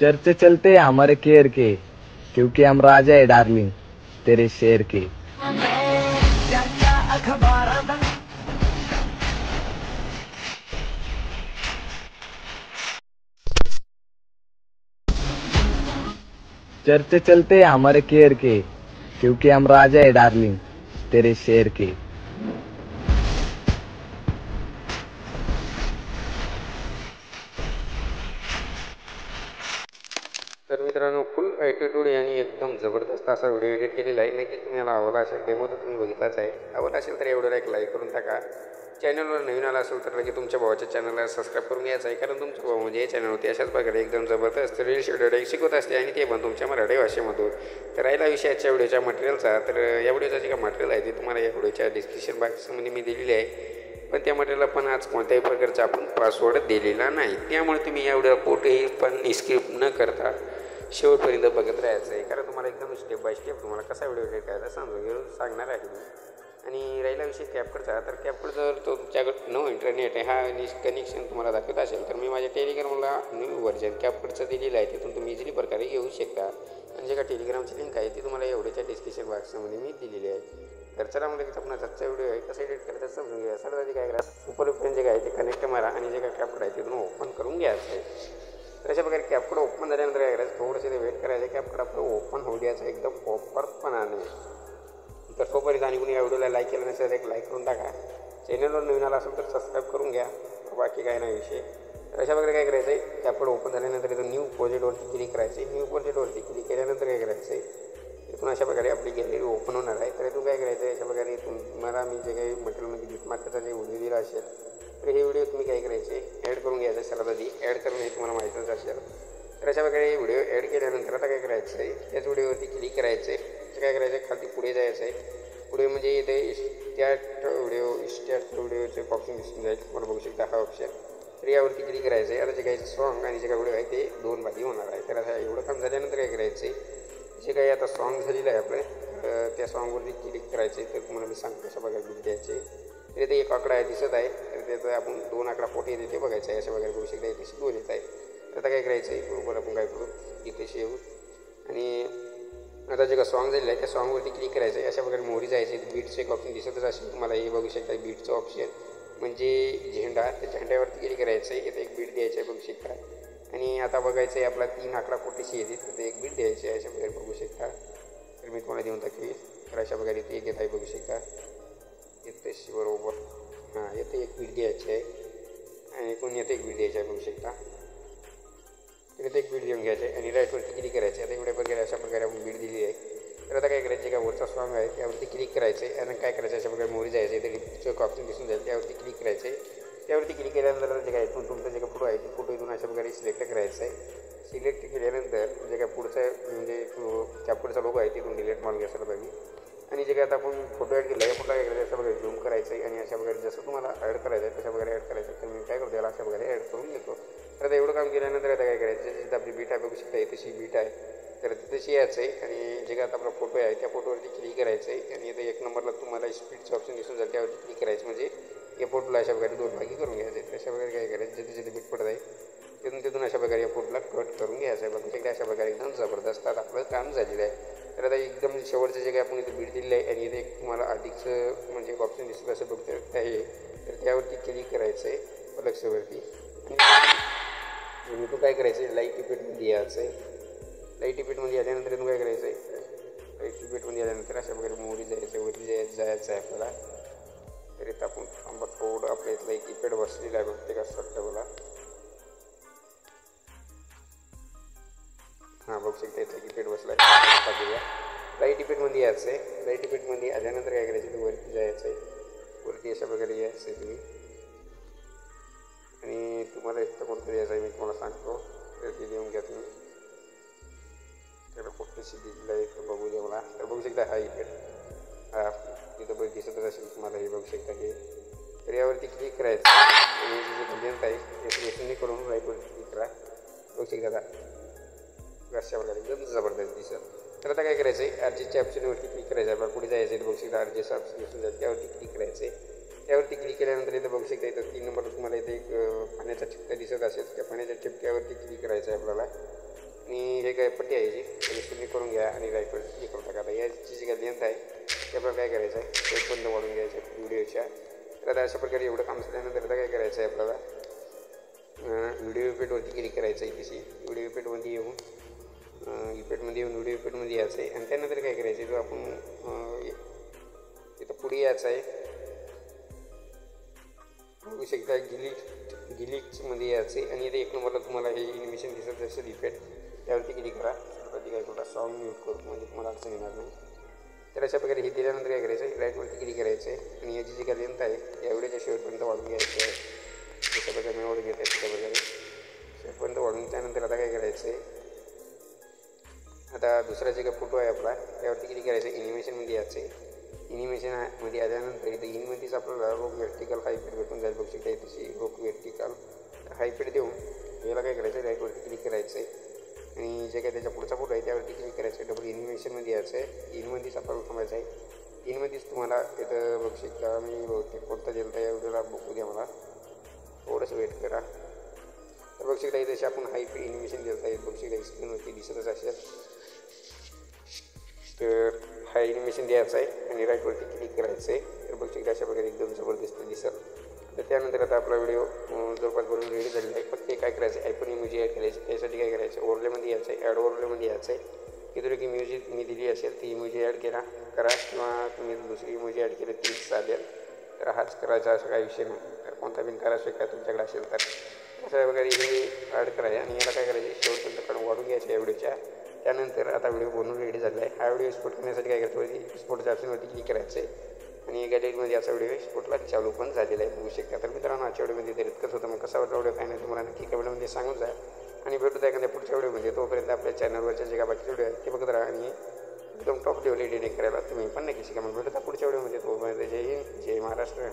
चर्चे चलते हमारे केयर के, क्योंकि हम राजा है डार्लिंग तेरे शेर के। चर्चे चलते हमारे केयर के, क्योंकि हम राजा है डार्लिंग तेरे शेर के। तर मित्रांनो, फुल ॲटिट्यूड यांनी एकदम जबरदस्त असा व्हिडिओ एडिट केलेला आहे. नक्कीच तुम्हाला आवडला असेल. डेमो तर तुम्ही बघितलाच आहे. आवडला असेल तर एवढं एक लाईक करून टाका. चॅनलवर नवीन आला असेल तर लगेच तुमच्या भावाच्या चॅनलला सबस्क्राईब करून घ्यायचं आहे. कारण तुमचा भाऊ म्हणजे या चॅनलवरती अशाच प्रकारे एकदम जबरदस्त रील्स व्हिडिओ शिकवत असते आणि ते पण तुमच्या मराठी भाषेमधून. तर राहिला विषयाच्या व्हिडिओच्या मटेरियलचा, तर या व्हिडिओचं जे काय मटेरियल आहे ते तुम्हाला या व्हिडिओच्या डिस्क्रिप्शन बॉक्समध्ये मी दिलेली आहे. पण त्या मटेरियलला पण आज कोणत्याही प्रकारचा आपण पासवर्ड दिलेला नाही. त्यामुळे तुम्ही या व्हिडिओ कुठेही पण स्किप न करता शेवटपर्यंत बघत राहायचं आहे. कारण तुम्हाला एकदम स्टेप बाय स्टेप तुम्हाला कसा व्हिडिओ एडिट करायचा समजून घेऊन सांगणार आहे मी. आणि राहिला विषय कॅपकडचा, तर कॅपकड जर तो तुमच्याकडे नो इंटरनेट आहे हा कनेक्शन तुम्हाला दाखवत असेल तर मी माझ्या टेलिग्रामला न्यू व्हर्जन कॅपकडचं दिलेलं आहे. तिथून तुम्ही इझिली प्रकारे घेऊ शकता. आणि जे का टेलिग्रामची लिंक आहे ती तुम्हाला एवढ्याच्या डिस्क्रिप्शन बॉक्समध्ये मी दिलेली आहे. तर चला म्हणजे आपण आजचा व्हिडिओ आहे कसं एडिट करायचं समजून घ्या. सर्वात आधी काय करा, सुपरफ्रेंड जे काय ते कनेक्ट मारा आणि जे काय कॅपकड आहे तिथून ओपन करून घ्यायचं आहे. तर अशा प्रकारे कॅपकड ओपन झाल्यानंतर काय करायचं, थोडंसं ते वेट करायचं. कॅपकड आपलं ओपन होऊ द्यायचं एकदम प्रॉपरपणाने. तर तोपर्यंत आणि कुणी या व्हिडिओला लाईक केलं नसेल तर एक लाईक करून टाका. चॅनलवर नवीन आला असेल तर सबस्क्राईब करून घ्या. बाकी काय नाही विषय. तर अशा प्रकारे काय करायचं आहे, कॅपकड ओपन झाल्यानंतर इथं न्यू प्रोजेक्टवरती क्लिक करायचं आहे. न्यू प्रोजेक्टवरती क्लिक केल्यानंतर काय करायचं आहे, इथून अशा प्रकारे आपली गॅलरी ओपन होणार आहे. तर इथून काय करायचं आहे, अशा प्रकारे तुम्हाला मी जे काही मटेरियलमध्ये गिफ्टमार्केटचा जे व्हिडिओ दिला असेल तर हे व्हिडिओ तुम्ही काय करायचे ॲड करून घ्यायचं. सर्वात आधी ॲड करून हे तुम्हाला माहीतच असेल. तर अशा प्रकारे व्हिडिओ ॲड केल्यानंतर आता काय करायचं आहे, त्याच व्हिडिओवरती क्लिक करायचं आहे. तर काय करायचं आहे, खाली पुढे जायचं आहे. पुढे म्हणजे इथे स्टार्ट व्हिडिओचे ऑप्शन दिसून जाईल. तुम्हाला बघू शकता हा ऑप्शन. तर यावरती क्लिक करायचं आहे. आता जे काही सॉन्ग आणि जे काही व्हिडिओ आहे ते दोन भागी होणार आहे. तर आता एवढं काम झाल्यानंतर काय करायचं आहे, जे काही आता सॉन्ग झालेलं आहे आपलं त्या सॉन्गवरती क्लिक करायचे. तर तुम्हाला मी सांगतो कशा प्रकारे क्लिक द्यायचे. तर इथे एक आकडा आहे दिसत आहे, तर त्याचं आपण दोन आकडा पोटे येते ते बघायचं आहे. अशा प्रकारे बघू शकता इथे दोन येत आहे. तर आता काय करायचं आहे, बरोबर आपण काय करू इथे येऊ आणि आता जे का सॉन्ग झालेलं आहे त्या सॉन्गवरती क्लिक करायचं आहे. अशा प्रकारे मोरी जायचे. बीटचं एक ऑप्शन दिसतच असेल तुम्हाला, हे बघू शकता बीटचं ऑप्शन म्हणजे झेंडा. त्या झेंड्यावरती क्लिक करायचं आहे. इथे एक बीट द्यायचं आहे बघू शकता. आणि आता बघायचं आहे आपला 3 आकडा पोटेशी येते तर ते एक बीट द्यायचे आहे. अशा प्रकारे बघू शकता. तर मी तुम्हाला देऊन टाकली. तर अशा प्रकारे ते एक येत आहे बघू शकता येते बरोबर. हां येथे एक बीट द्यायची आहे आणि कोण येथे एक बीट द्यायची आहे बघू शकता. तर इथे एक बीट देऊन घ्यायचे आहे आणि राईटवरती क्लिक करायचे. आता एवढ्या प्रकारे अशा प्रकारे आपण बीट दिली आहे. तर आता काय करायचं, काय वरचा सॉन्ग आहे त्यावरती क्लिक करायचं आहे आणि काय करायचं अशा प्रकारे मोरी जायचं आहे. तर रिपीटचं ऑप्शन दिसून जाईल त्यावरती क्लिक करायचं आहे. त्यावरती क्लिक केल्यानंतर जे काय तुमचं जे काय फोटो आहे ते फोटो इथून अशा प्रकारे सिलेक्ट करायचं आहे. सिलेक्ट केल्यानंतर जे काय पुढचं म्हणजे कॅपकडचा लोगो आहे तिथून डिलीट मारून घ्यायला पाहिजे. आणि जे काय आता आपण फोटो ॲड केला आहे फोटो काय करायचं अशा प्रकारे झूम करायचं आहे आणि अशा प्रकारे जसं तुम्हाला ॲड करायचं आहे तशा प्रकारे ॲड करायचं. तर मी काय करतो याला अशा प्रकारे ॲड करून घेतो. तर आता एवढं काम केल्यानंतर आता काय करायचं, जिथे आपली बीट आहे बघू शकता तशी बीट आहे तर तशी यायचं आहे. आणि जे काय आता आपला फोटो आहे त्या फोटोवरती क्लिक करायचं आहे आणि इथे एक नंबरला तुम्हाला स्पीडचं ऑप्शन दिसून जाईल त्यावरती क्लिक करायचं. म्हणजे या फोटोला अशा प्रकारे दोन भागी करून घ्यायचं आहे. तर अशा प्रकारे काय करायचं, जिथे जिथे बीट पडत आहे तिथून अशा प्रकारे या फोटोला कट करून घ्यायचं आहे. बघू शकता अशा प्रकारे एकदम जबरदस्त आपलं काम झालेलं आहे. तर आता एकदम शेवटचं जे काही आपण इथे बीट दिलेलं आहे आणि इथे एक तुम्हाला अधिकचं म्हणजे ऑप्शन दिसत असं बघतो आहे तर त्यावरती क्लिक करायचं आहे फ्लेक्सवरती. आणि तो काय करायचं आहे, लाईट इफेक्टमध्ये यायचं आहे. लाईट इफेक्टमध्ये आल्यानंतर तुम्ही काय करायचं आहे, लाईट इफेक्टमध्ये आल्यानंतर अशा प्रकारे मोरी जायचं वरती जायचं आहे आपल्याला. तर इथं आपण थांबा थोडं आपल्या इथला एक इफेक्ट बसलेला आहे बघते का वाटतं मला. हां बघू शकता इथला इफेक्ट बसला आहे. लाईट इफेक्टमध्ये यायचं आहे. लाईट इफेक्टमध्ये आल्यानंतर काय करायचं, ते वरती जायचं आहे. वरती अशा प्रकारे यायचं आहे तुम्ही. आणि तुम्हाला इथं कोणतं द्यायचं आहे मी तुम्हाला सांगतो. तर ते देऊन घ्या तुम्ही. त्याला कुठलीशी दिलेलं आहे तर बघू द्या मला. तर बघू शकता हा इफेक्ट हा तिथं बघ दिसतच असेल तुम्हाला, हे बघू शकता हे. तर यावरती क्लिक करायचं आणि जे लेंथ आहे ते करून राईटवरती क्लिक करा. बघू शकता आता अशा प्रकारे एकदम जबरदस्त दिसत. तर आता काय करायचं आहे, आरजेच्या ऑप्शनवरती क्लिक करायचं आहे. आपल्याला पुढे जायचं आहे. बघू शकता आरजेचं ऑप्शन दिसून जाईल त्यावरती क्लिक करायचं आहे. त्यावरती क्लिक केल्यानंतर इथं बघू शकता इथं 3 नंबर तुम्हाला इथे एक पाण्याचा ठिपका दिसत असेल. त्या पाण्याच्या ठिपक्यावरती क्लिक करायचं आहे आपल्याला. आणि हे काय पट्टी आहे जी त्याची शून्य करून घ्या आणि राईट वर क्लिक करून टाका. आता याची जी काय लेंथ आहे ते आपल्याला काय करायचं आहे शेवट बंद वाढून घ्यायचं आहे व्हिडिओच्या. तर आता अशा प्रकारे एवढं काम झाल्यानंतर आता काय करायचं आहे आपल्याला व्हिडिओ इफेक्टवरती क्लिक करायचं आहे. तशी व्हिडिओ इफेक्टमध्ये येऊन इफेक्टमध्ये येऊन व्हिडिओ इफेक्टमध्ये यायचं आहे आणि त्यानंतर काय करायचं आहे जो आपण इथं पुढे यायचं आहे बघू शकता गिलिक्समध्ये यायचं आहे आणि इथे एक नंबरला तुम्हाला हे ॲनिमेशन दिसत असेल इफेक्ट त्यावरती क्लिक करा. त्यावरती काय थोडा सॉन्ग म्यूट करू म्हणजे तुम्हाला अडचण येणार नाही. तर अशा प्रकारे हे दिल्यानंतर काय करायचं आहे राईटवरती क्लिक करायचं आहे आणि याची जी काय लेंथ आहे या व्हिडिओच्या शेवटपर्यंत वाढून घ्यायची आहे. जशा प्रकारे मी वाढून घेत आहे त्याच्या प्रकारे शेवटपर्यंत वाढून त्यानंतर आता काय करायचं आहे आता दुसरा जे काही फोटो आहे आपला त्यावरती क्लिक करायचं आहे. ॲनिमेशनमध्ये यायचं आहे. ॲनिमेशनमध्ये आल्यानंतर इथं इनमध्येच आपल्याला रोक व्हर्टिकल हायफिट भेटून जाईल. बघू शकता तशी रोक व्हर्टिकल हायफिट देऊन याला काय करायचं आहे राईटवरती क्लिक करायचं आहे आणि जे काय त्याच्या पुढचा फोटो आहे त्यावरती क्लिक करायचं आहे. डबल ॲनिमेशनमध्ये यायचं आहे. इनमध्येच आपल्याला थांबायचं आहे. इनमध्येच तुम्हाला इथं बघू शकता मी बहुतेक कोणता दिलं तर या व्हिडिओला बघू द्या मला थोडंसं वेट करा. तर बघू शकता इथे आपण हायफिट ॲनिमेशन दिलं आहे बघू शकता स्क्रीनवरती दिसतच असेल. तर हा ॲनिमेशन द्यायचा आहे आणि राईटवरती क्लिक करायचं आहे. तर बघू शकता अशा प्रकारे एकदम जबरदस्त दिसेल. तर त्यानंतर आता आपला व्हिडिओ जवळपास बनवून रेडी झालेला आहे. फक्त काय करायचं आहे आयफोन इमोजी ॲड करायची. त्यासाठी काय करायचं ओव्हरलेमध्ये यायचं आहे ॲड ओव्हरलेमध्ये यायचं आहे. किती की म्युझिक मी दिली असेल ती इमोजी ॲड करा किंवा तुम्ही दुसरी इमोजी ॲड केली तीच चालेल. तर हाच करायचा असा काही विषय नाही. तर कोणता बिन करा शकता तुमच्याकडे असेल तर अशा प्रकारे हे ॲड करायचं आणि याला काय करायचे शेवटपर्यंत वाढून घ्यायचं या व्हिडिओच्या. त्यानंतर आता व्हिडिओ बनवून रेडी झाला आहे. हा व्हिडिओ एक्सपोर्ट करण्यासाठी काय करायचं एक्सपोर्टच्या ऑप्शनवरती क्लिक करायचं आहे आणि गॅलरीमध्ये असा व्हिडिओ एक्सपोर्टला चालू पण झालेला आहे बघू शकता. तर मित्रांनो आजच्या व्हिडिओमध्ये तरी इतकंच होतं. मग कसा वाटला व्हिडिओ काय नाही तुम्हाला नक्की कमेंटमध्ये सांगून जा आणि भेटू एखाद्या पुढच्या व्हिडिओमध्ये. तोपर्यंत आपल्या चॅनलवरच्या जे काय बाकीचे व्हिडिओ आहेत ते बघत राहा आणि एकदम टॉप लेवल एडिटिंग करायला तुम्ही पण नक्की शिका. मग भेटू पुढच्या व्हिडिओमध्ये. तोपर्यंत जय हिंद जय महाराष्ट्र.